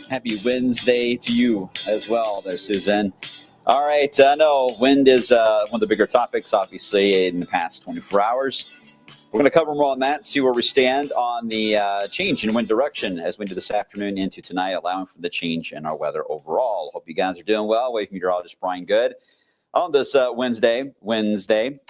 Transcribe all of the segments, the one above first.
Happy Wednesday to you as well there, Susan. All right, I know wind is one of the bigger topics, obviously, in the past 24 hours. We're going to cover more on that, see where we stand on the change in wind direction as we do this afternoon into tonight, allowing for the change in our weather overall. Hope you guys are doing well. Wave meteorologist Brian Good on this Wednesday,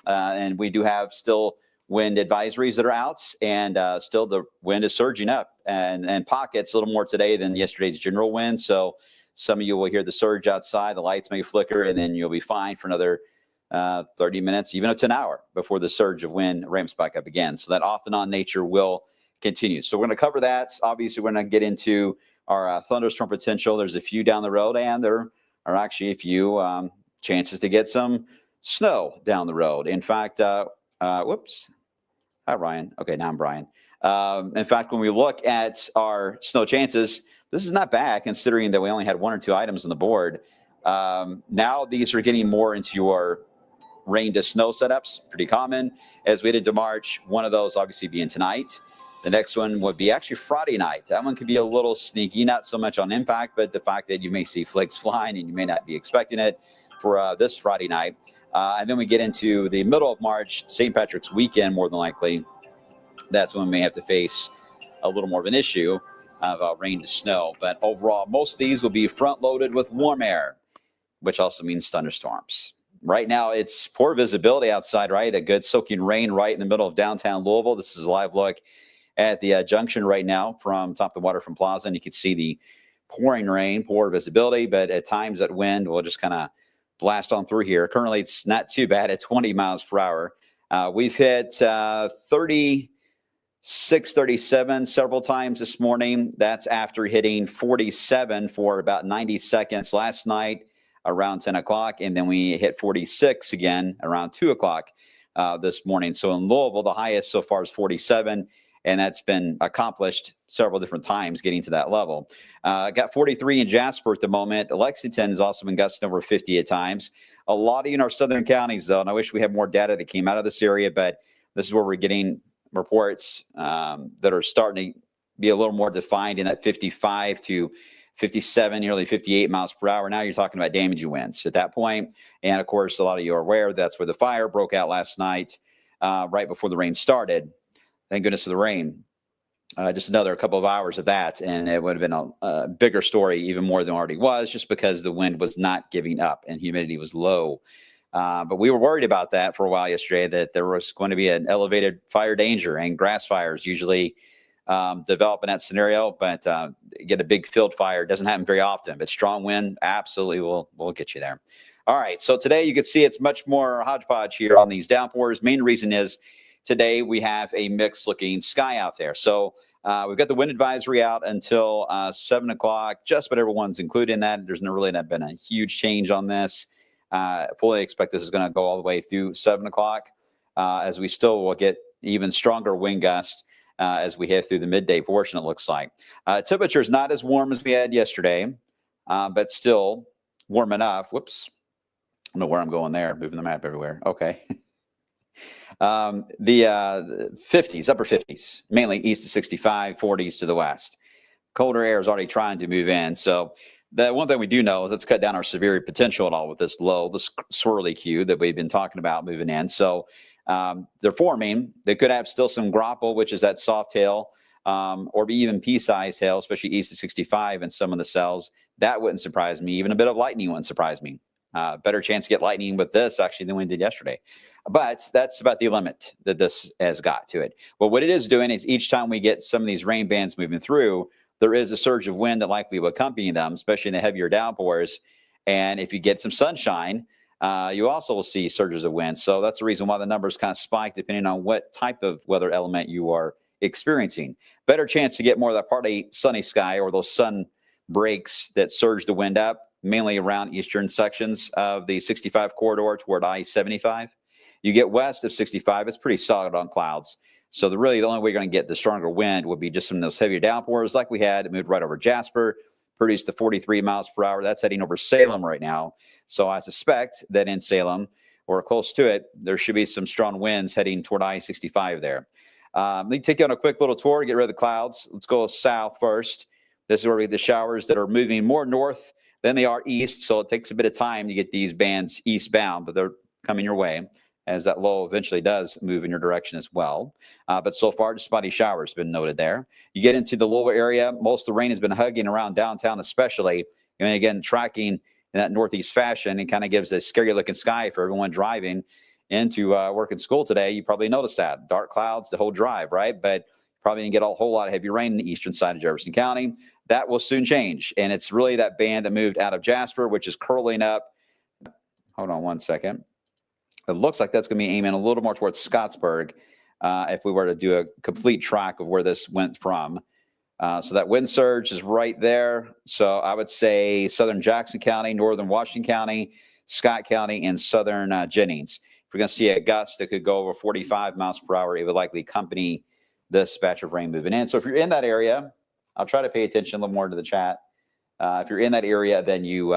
and we do have still wind advisories that are out, and still the wind is surging up and pockets a little more today than yesterday's general wind. So some of you will hear the surge outside, the lights may flicker, and then you'll be fine for another 30 minutes, even up to an hour before the surge of wind ramps back up again. So that off and on nature will continue. So we're going to cover that. Obviously, we're going to get into our thunderstorm potential. There's a few down the road, and there are actually a few chances to get some snow down the road. In fact, whoops. Hi, Ryan. Okay, now I'm Brian. In fact, when we look at our snow chances, this is not bad considering that we only had one or two items on the board. Now these are getting more into your rain to snow setups, pretty common. As we head into March, one of those obviously being tonight. The next one would be actually Friday night. That one could be a little sneaky, not so much on impact, but the fact that you may see flakes flying and you may not be expecting it for this Friday night. And then we get into the middle of March, St. Patrick's weekend, more than likely. That's when we may have to face a little more of an issue of rain to snow. But overall, most of these will be front-loaded with warm air, which also means thunderstorms. Right now, it's poor visibility outside, right? A good soaking rain right in the middle of downtown Louisville. This is a live look at the junction right now from top of the Waterfront Plaza. And you can see the pouring rain, poor visibility, but at times that wind will just kind of blast on through here. Currently, it's not too bad at 20 miles per hour. We've hit 36, 37 several times this morning. That's after hitting 47 for about 90 seconds last night around 10 o'clock. And then we hit 46 again around 2 o'clock this morning. So in Louisville, the highest so far is 47. And that's been accomplished several different times getting to that level. Got 43 in Jasper at the moment. Lexington has also been gusting over 50 at times. A lot in our southern counties, though, and I wish we had more data that came out of this area, but this is where we're getting reports that are starting to be a little more defined in that 55 to 57, nearly 58 miles per hour. Now you're talking about damaging winds at that point. And, of course, a lot of you are aware that's where the fire broke out last night right before the rain started. Thank goodness for the rain. Just another couple of hours of that, and it would have been a bigger story, even more than it already was, just because the wind was not giving up and humidity was low. But we were worried about that for a while yesterday, that there was going to be an elevated fire danger, and grass fires usually develop in that scenario. But get a big field fire doesn't happen very often, but strong wind absolutely will get you there. All right, so today you can see it's much more hodgepodge here on these downpours. Main reason is today we have a mixed looking sky out there. So we've got the wind advisory out until 7 o'clock, just about everyone's included in that. There's really not been a huge change on this. Fully expect this is going to go all the way through 7 o'clock as we still will get even stronger wind gusts as we head through the midday portion, it looks like. Temperature is not as warm as we had yesterday, but still warm enough. Whoops. I don't know where I'm going there, moving the map everywhere. Okay. The 50s, upper 50s, mainly east of 65, 40s to the west. Colder air is already trying to move in. So the one thing we do know is let's cut down our severe potential at all with this low, this swirly queue that we've been talking about moving in. So they're forming. They could have still some grapple, which is that soft hail, or even pea-sized hail, especially east of 65 in some of the cells. That wouldn't surprise me. Even a bit of lightning wouldn't surprise me. Better chance to get lightning with this actually than we did yesterday. But that's about the limit that this has got to it. Well, what it is doing is each time we get some of these rain bands moving through, there is a surge of wind that likely will accompany them, especially in the heavier downpours. And if you get some sunshine, you also will see surges of wind. So that's the reason why the numbers kind of spike depending on what type of weather element you are experiencing. Better chance to get more of that partly sunny sky or those sun breaks that surge the wind up. mainly around eastern sections of the 65 corridor toward I-75. You get west of 65, it's pretty solid on clouds. So the only way you're going to get the stronger wind would be just some of those heavier downpours like we had. It moved right over Jasper, produced the 43 miles per hour. That's heading over Salem right now. So I suspect that in Salem or close to it, there should be some strong winds heading toward I-65 there. Let me take you on a quick little tour, get rid of the clouds. Let's go south first. This is where we get the showers that are moving more north than they are east. So it takes a bit of time to get these bands eastbound, but they're coming your way as that low eventually does move in your direction as well. But so far, just spotty showers have been noted there. You get into the Louisville area, most of the rain has been hugging around downtown especially. And again, tracking in that northeast fashion, it kind of gives a scary-looking sky for everyone driving into work and school today. You probably noticed that. Dark clouds the whole drive, right? But probably didn't get a whole lot of heavy rain in the eastern side of Jefferson County. That will soon change. And it's really that band that moved out of Jasper, which is curling up. Hold on one second. It looks like that's going to be aiming a little more towards Scottsburg if we were to do a complete track of where this went from. So that wind surge is right there. So I would say southern Jackson County, northern Washington County, Scott County, and southern Jennings. If we're going to see a gust that could go over 45 miles per hour, it would likely accompany this batch of rain moving in. So if you're in that area, I'll try to pay attention a little more to the chat. If you're in that area, then you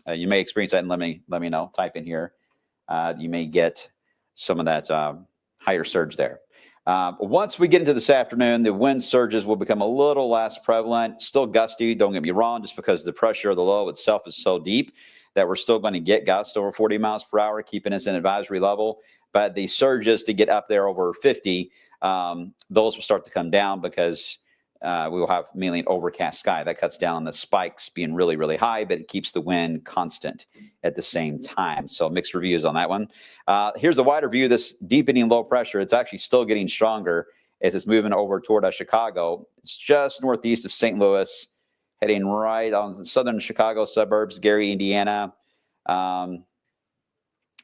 may experience that, and let me know. Type in here. You may get some of that higher surge there. Once we get into this afternoon, the wind surges will become a little less prevalent. Still gusty, don't get me wrong, just because the pressure of the low itself is so deep that we're still going to get gusts over 40 miles per hour, keeping us in advisory level. But the surges to get up there over 50, those will start to come down because we will have mainly an overcast sky. That cuts down on the spikes being really, really high, but it keeps the wind constant at the same time. So mixed reviews on that one. Here's a wider view. This deepening low pressure, it's actually still getting stronger as it's moving over toward Chicago. It's just northeast of St. Louis, heading right on the southern Chicago suburbs, Gary, Indiana,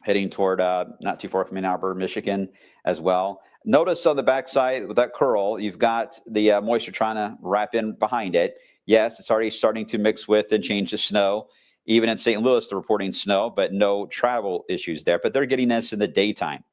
heading toward not too far from Ann Arbor, Michigan as well. Notice on the backside with that curl, you've got the moisture trying to wrap in behind it. Yes, it's already starting to mix with and change to snow. Even in St. Louis, they're reporting snow, but no travel issues there. But they're getting this in the daytime.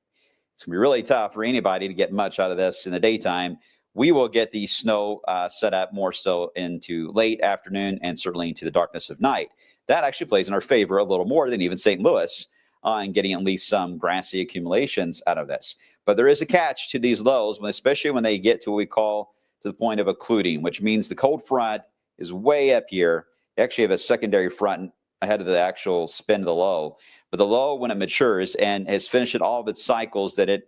It's going to be really tough for anybody to get much out of this in the daytime. We will get the snow set up more so into late afternoon and certainly into the darkness of night. That actually plays in our favor a little more than even St. Louis on getting at least some grassy accumulations out of this. But there is a catch to these lows, especially when they get to what we call to the point of occluding, which means the cold front is way up here. You actually have a secondary front ahead of the actual spin of the low. But the low, when it matures and has finished all of its cycles that it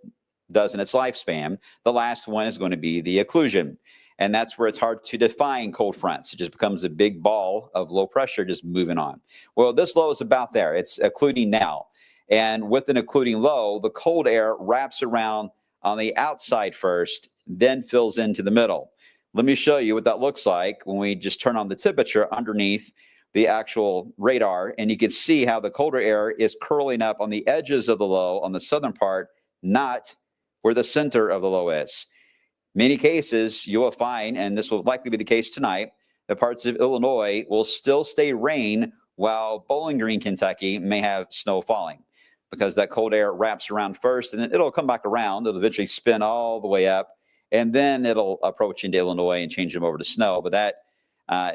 does in its lifespan, the last one is going to be the occlusion. And that's where it's hard to define cold fronts. It just becomes a big ball of low pressure just moving on. Well, this low is about there. It's occluding now. And with an occluding low, the cold air wraps around on the outside first, then fills into the middle. Let me show you what that looks like when we just turn on the temperature underneath the actual radar. And you can see how the colder air is curling up on the edges of the low on the southern part, not where the center of the low is. Many cases you will find, and this will likely be the case tonight, that parts of Illinois will still stay rain while Bowling Green, Kentucky may have snow falling, because that cold air wraps around first and it'll come back around. It'll eventually spin all the way up and then it'll approach into Illinois and change them over to snow. But that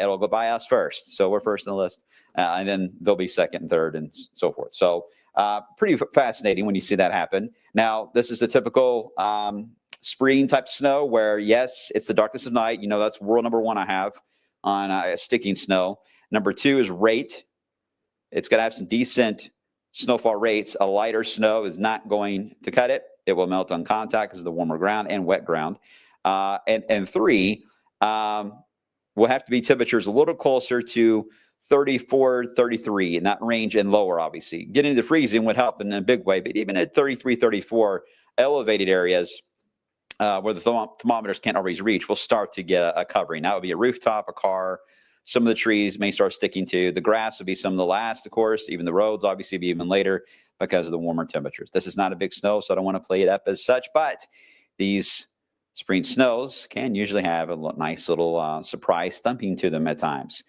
it'll go by us first. So we're first on the list and then they'll be second and third and so forth. So pretty fascinating when you see that happen. Now, this is the typical spring type snow where, yes, it's the darkness of night. You know, that's rule number one I have on sticking snow. Number two is rate. It's got to have some decent snowfall rates. A lighter snow is not going to cut it. It will melt on contact because of the warmer ground and wet ground. And three, will have to be temperatures a little closer to 34, 33 in that range and lower, obviously. Getting to the freezing would help in a big way, but even at 33, 34, elevated areas where the thermometers can't always reach will start to get a covering. That would be a rooftop, a car. Some of the trees may start sticking to. The grass would be some of the last, of course. Even the roads, obviously, be even later because of the warmer temperatures. This is not a big snow, so I don't want to play it up as such. But these spring snows can usually have a nice little surprise thumping to them at times.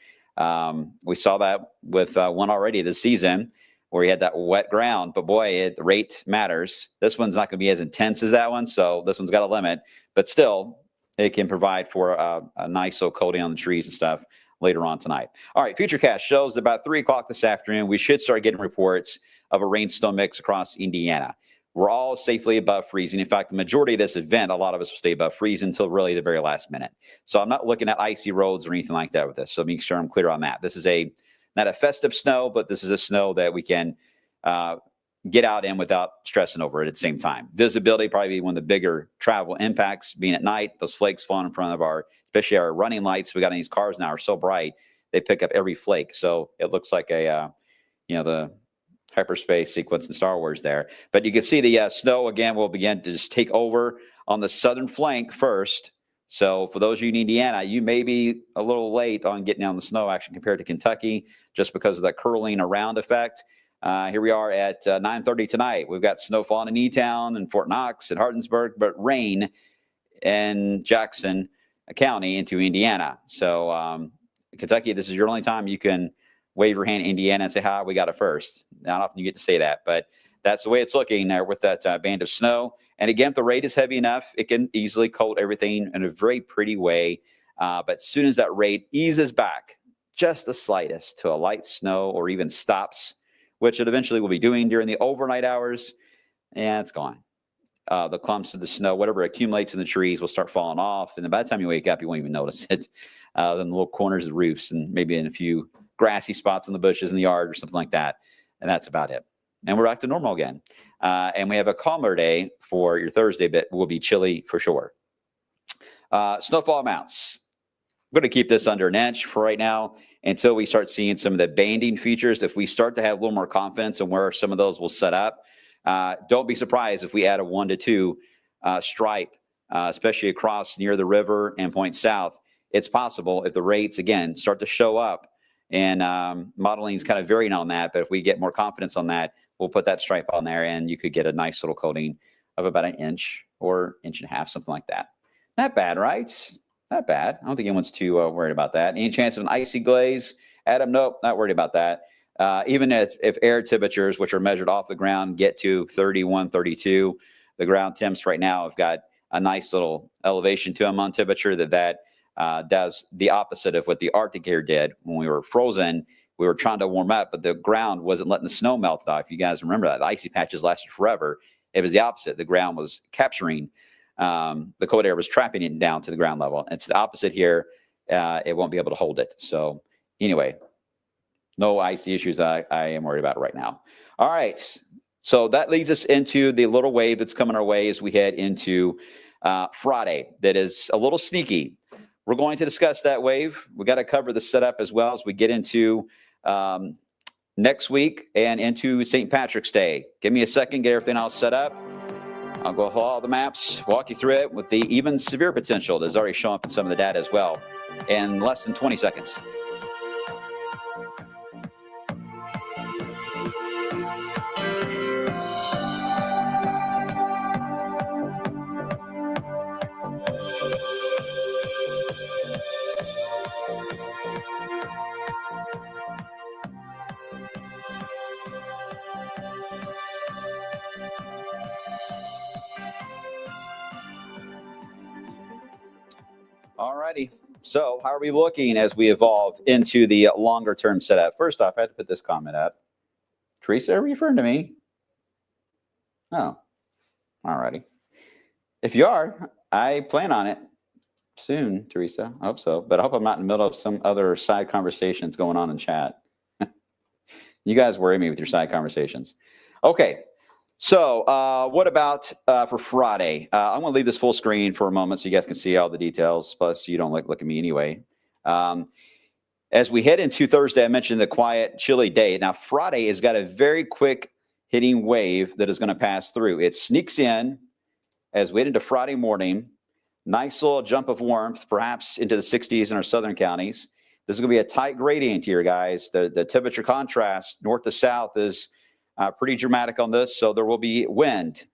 We saw that with one already this season where he had that wet ground, but boy, the rate matters. This one's not going to be as intense as that one, so this one's got a limit, but still it can provide for a nice little coating on the trees and stuff later on tonight. All right, Futurecast shows that about 3 o'clock this afternoon, we should start getting reports of a rain-snow mix across Indiana. We're all safely above freezing. In fact, the majority of this event, a lot of us will stay above freezing until really the very last minute. So I'm not looking at icy roads or anything like that with this. So make sure I'm clear on that. This is not a festive snow, but this is a snow that we can get out in without stressing over it at the same time. Visibility probably be one of the bigger travel impacts being at night. Those flakes falling in front of especially our running lights we got in these cars now are so bright, they pick up every flake. So it looks like the hyperspace sequence in Star Wars there. But you can see the snow again will begin to just take over on the southern flank first. So for those of you in Indiana, you may be a little late on getting on the snow action compared to Kentucky just because of that curling around effect. Here we are at 9:30 tonight. We've got snow falling in E-Town and Fort Knox and Hardinsburg, but rain in Jackson County into Indiana. So Kentucky, this is your only time you can wave your hand at Indiana and say, hi, we got it first. Not often you get to say that, but that's the way it's looking there with that band of snow. And again, if the rate is heavy enough, it can easily coat everything in a very pretty way. But as soon as that rate eases back just the slightest to a light snow or even stops, which it eventually will be doing during the overnight hours, it's gone. The clumps of the snow, whatever accumulates in the trees will start falling off. And then by the time you wake up, you won't even notice it. In the little corners of the roofs and maybe in a few grassy spots in the bushes in the yard or something like that. And that's about it. And we're back to normal again. And we have a calmer day for your Thursday, but will be chilly for sure. Snowfall amounts. I'm going to keep this under an inch for right now until we start seeing some of the banding features. If we start to have a little more confidence in where some of those will set up, don't be surprised if we add a 1 to 2 stripe, especially across near the river and point south. It's possible if the rates, again, start to show up, and modeling is kind of varying on that. But if we get more confidence on that, we'll put that stripe on there, and you could get a nice little coating of about an inch or inch and a half, something like that. Not bad, right? Not bad. I don't think anyone's too worried about that. Any chance of an icy glaze? Adam, nope, not worried about that. Even if air temperatures, which are measured off the ground, get to 31, 32, the ground temps right now have got a nice little elevation to them on temperature that does the opposite of what the Arctic air did when we were frozen. We were trying to warm up, but the ground wasn't letting the snow melt off. You guys remember that. The icy patches lasted forever. It was the opposite. The ground was capturing. The cold air was trapping it down to the ground level. It's the opposite here. It won't be able to hold it. So anyway, no icy issues I am worried about right now. All right. So that leads us into the little wave that's coming our way as we head into Friday. That is a little sneaky. We're going to discuss that wave. We got to cover the setup as well as we get into next week and into St. Patrick's Day. Give me a second, get everything all set up. I'll go through all the maps, walk you through it with the even severe potential that's already showing up in some of the data as well in less than 20 seconds. All righty. So how are we looking as we evolve into the longer term setup? First off, I had to put this comment up. Teresa, are you referring to me? Oh, all righty. If you are, I plan on it soon, Teresa. I hope so. But I hope I'm not in the middle of some other side conversations going on in chat. You guys worry me with your side conversations. Okay. So what about for Friday? I'm going to leave this full screen for a moment so you guys can see all the details. Plus, you don't look at me anyway. As we head into Thursday, I mentioned the quiet, chilly day. Now, Friday has got a very quick hitting wave that is going to pass through. It sneaks in as we head into Friday morning. Nice little jump of warmth, perhaps into the 60s in our southern counties. This is going to be a tight gradient here, guys. The temperature contrast north to south is pretty dramatic on this, so there will be wind.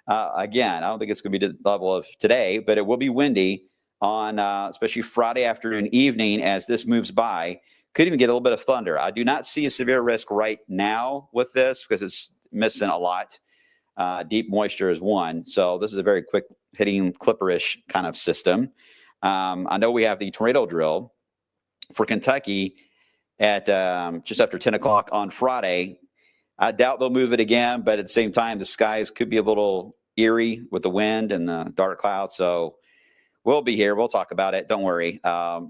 Again, I don't think it's going to be the level of today, but it will be windy on especially Friday afternoon, evening as this moves by. Could even get a little bit of thunder. I do not see a severe risk right now with this because it's missing a lot. Deep moisture is one. So this is a very quick hitting clipperish kind of system. I know we have the tornado drill for Kentucky at just after 10 o'clock on Friday. I doubt they'll move it again, but at the same time, the skies could be a little eerie with the wind and the dark clouds. So we'll be here. We'll talk about it. Don't worry,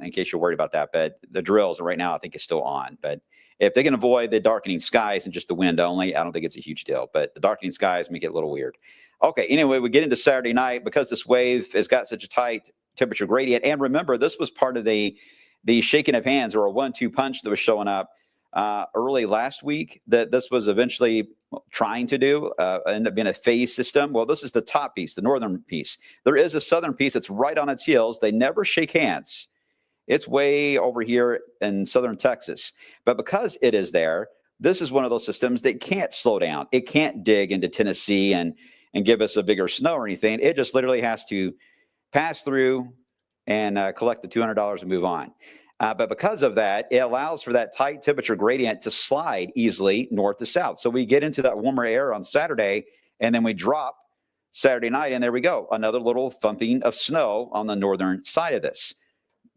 in case you're worried about that. But the drills right now, I think, is still on. But if they can avoid the darkening skies and just the wind only, I don't think it's a huge deal. But the darkening skies make it a little weird. Okay, anyway, we get into Saturday night because this wave has got such a tight temperature gradient. And remember, this was part of the shaking of hands or a 1-2 punch that was showing up early last week that this was eventually trying to do, end up being a phase system. Well, this is the top piece, the northern piece. There is a southern piece that's right on its heels. They never shake hands. It's way over here in southern Texas. But because it is there, this is one of those systems that can't slow down. It can't dig into Tennessee and give us a bigger snow or anything. It just literally has to pass through and collect the $200 and move on. But because of that, it allows for that tight temperature gradient to slide easily north to south. So we get into that warmer air on Saturday, and then we drop Saturday night, and there we go. Another little thumping of snow on the northern side of this.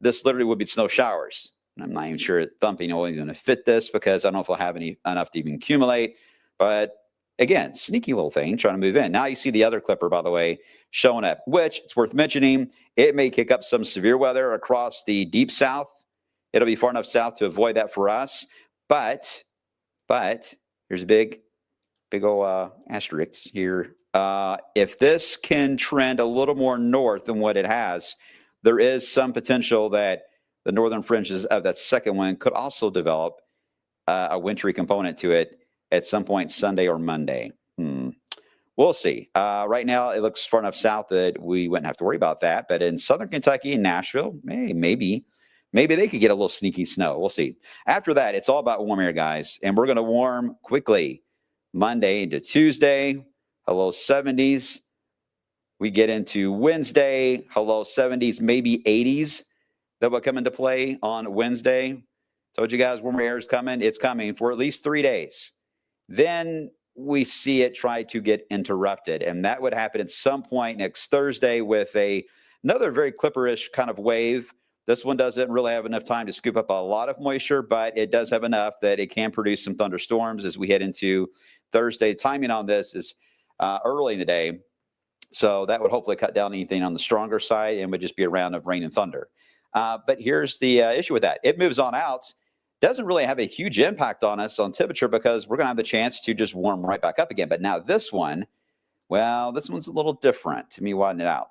This literally would be snow showers. I'm not even sure thumping is going to fit this because I don't know if we'll have enough to even accumulate. But again, sneaky little thing trying to move in. Now you see the other clipper, by the way, showing up, which it's worth mentioning. It may kick up some severe weather across the deep south. It'll be far enough south to avoid that for us. But here's a big old asterisk here. If this can trend a little more north than what it has, there is some potential that the northern fringes of that second one could also develop a wintry component to it at some point Sunday or Monday. We'll see. Right now, it looks far enough south that we wouldn't have to worry about that. But in southern Kentucky and Nashville, maybe they could get a little sneaky snow. We'll see. After that, it's all about warm air, guys. And we're going to warm quickly Monday into Tuesday, hello 70s. We get into Wednesday, hello 70s, maybe 80s. That will come into play on Wednesday. Told you guys warmer air is coming. It's coming for at least 3 days. Then we see it try to get interrupted. And that would happen at some point next Thursday with another very clipperish kind of wave. This one doesn't really have enough time to scoop up a lot of moisture, but it does have enough that it can produce some thunderstorms as we head into Thursday. Timing on this is early in the day. So that would hopefully cut down anything on the stronger side and would just be a round of rain and thunder. But here's the issue with that. It moves on out. Doesn't really have a huge impact on us on temperature because we're going to have the chance to just warm right back up again. But now this one, well, this one's a little different. To me, widen it out.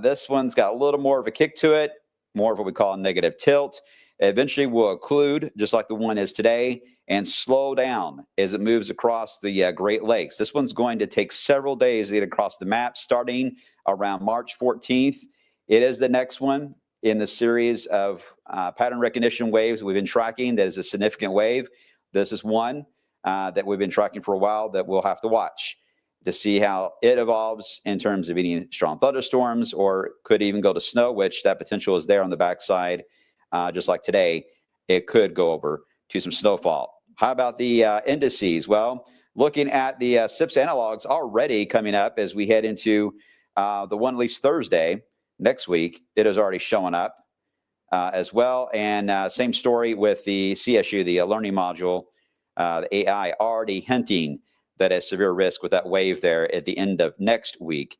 This one's got a little more of a kick to it, more of what we call a negative tilt. Eventually will occlude, just like the one is today, and slow down as it moves across the Great Lakes. This one's going to take several days to get across the map, starting around March 14th. It is the next one in the series of pattern recognition waves we've been tracking that is a significant wave. This is one that we've been tracking for a while that we'll have to watch to see how it evolves in terms of any strong thunderstorms or could even go to snow, which that potential is there on the backside. Just like today, it could go over to some snowfall. How about the indices? Well, looking at the SIPS analogs already coming up as we head into the one at least Thursday next week, it is already showing up as well. And same story with the CSU, the learning module, the AI already hinting that a severe risk with that wave there at the end of next week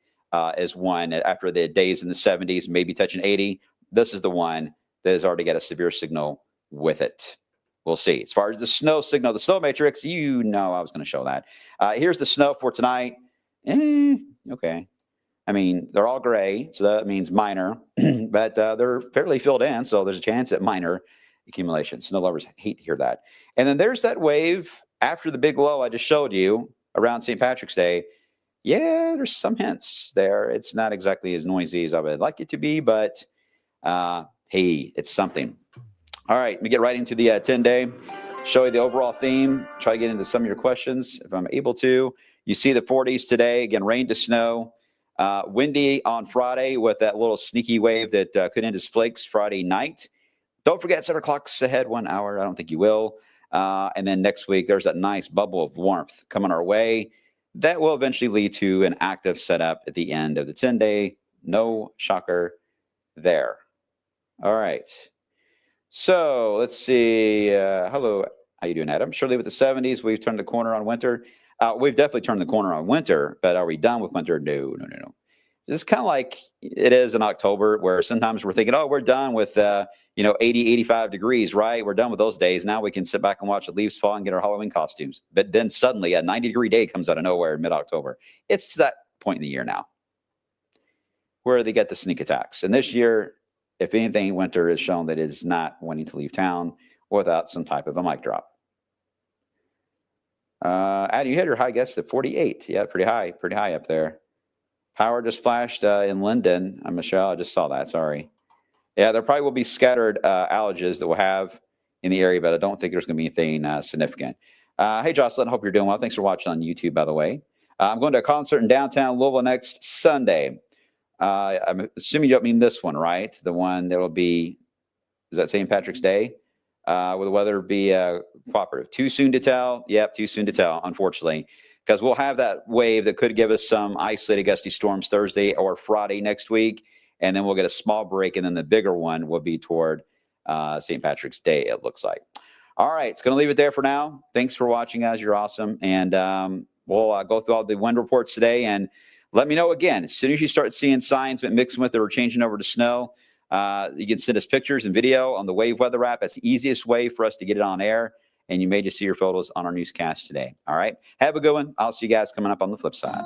is one after the days in the 70s, maybe touching 80. This is the one that has already got a severe signal with it. We'll see. As far as the snow signal, the snow matrix, I was going to show that. Here's the snow for tonight. Okay. I mean, they're all gray, so that means minor, but they're fairly filled in, so there's a chance at minor accumulation. Snow lovers hate to hear that. And then there's that wave after the big low I just showed you around St. Patrick's Day. Yeah, there's some hints there. It's not exactly as noisy as I would like it to be, but hey, it's something. All right, let me get right into the 10-day, show you the overall theme, try to get into some of your questions if I'm able to. You see the 40s today, again, rain to snow. Windy on Friday with that little sneaky wave that could end as flakes Friday night. Don't forget, set our clocks ahead 1 hour. I don't think you will. And then next week, there's that nice bubble of warmth coming our way that will eventually lead to an active setup at the end of the 10-day. No shocker there. All right. So let's see. Hello. How you doing, Adam? Surely with the 70s, we've turned the corner on winter. We've definitely turned the corner on winter, but are we done with winter? No. It's kind of like it is in October, where sometimes we're thinking, oh, we're done with, 80, 85 degrees, right? We're done with those days. Now we can sit back and watch the leaves fall and get our Halloween costumes. But then suddenly a 90-degree day comes out of nowhere in mid-October. It's that point in the year now where they get the sneak attacks. And this year, if anything, winter has shown that it is not wanting to leave town without some type of a mic drop. Adam, you hit your high guess at 48. Yeah, pretty high up there. Power just flashed in Linden. Michelle, I just saw that. Sorry. Yeah, there probably will be scattered outages that we'll have in the area, but I don't think there's going to be anything significant. Hey, Jocelyn, hope you're doing well. Thanks for watching on YouTube, by the way. I'm going to a concert in downtown Louisville next Sunday. I'm assuming you don't mean this one, right? The one that will be, is that St. Patrick's Day? Will the weather be cooperative? Too soon to tell? Yep, too soon to tell, unfortunately. Because we'll have that wave that could give us some isolated gusty storms Thursday or Friday next week, and then we'll get a small break, and then the bigger one will be toward St. Patrick's Day, it looks like. All right, it's going to leave it there for now. Thanks for watching, guys. You're awesome. And we'll go through all the wind reports today, and let me know again. As soon as you start seeing signs mixing with it or changing over to snow, you can send us pictures and video on the Wave Weather app. That's the easiest way for us to get it on air. And you may just see your photos on our newscast today. All right. Have a good one. I'll see you guys coming up on the flip side.